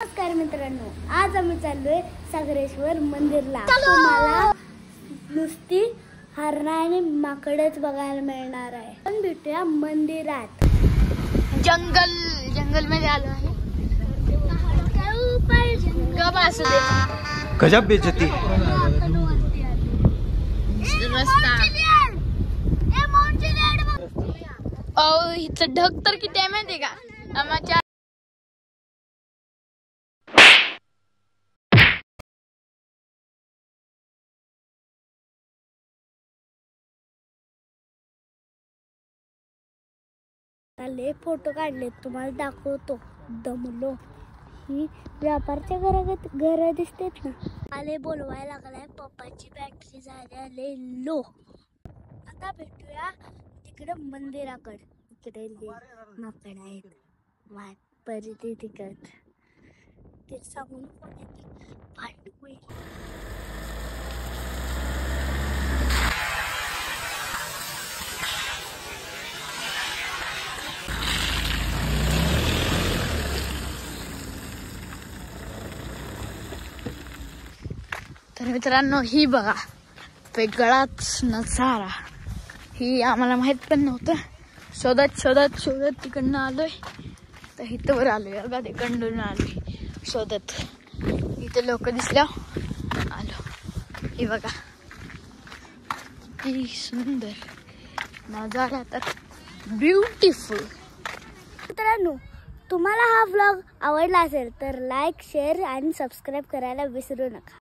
नमस्कार मित्रांनो, आज आम्ही चाललोय सागरेश्वर मंदिरला। तुम्हाला नुसती हरणं आणि माकडच बघायला मिळणार आहे। पण भेटूया मंदिरात। जंगल मध्ये आलो आहे। गजब बेइज्जती। रस्ता इथं ढग तर किती आहे माहिती का? आम्हाला लय फोटो काढले, तुम्हाला दाखवतो। दमलो। ही व्यापारच्या घर दिसतेत ना, आले बोलवायला लागलाय। पप्पाची बॅटरी झाली लो। आता भेटूया तिकडे मंदिराकडे। इकडे माकड आहेत, परिती तिकड ते सांगून तर मित्रांनो, ही बघा वेगळाच नजारा। ही आम्हाला माहित पण नव्हतं। शोधत तिकडनं आलोय, तर इथं वर आलोय। बघा तिकडून आलोय शोधत। इथे लोक दिसल्या आलो। ही बघा किती सुंदर नजारा, तर ब्युटिफुल। मित्रांनो, तुम्हाला हा व्लॉग आवडला असेल तर लाईक, शेअर आणि सबस्क्राईब करायला विसरू नका।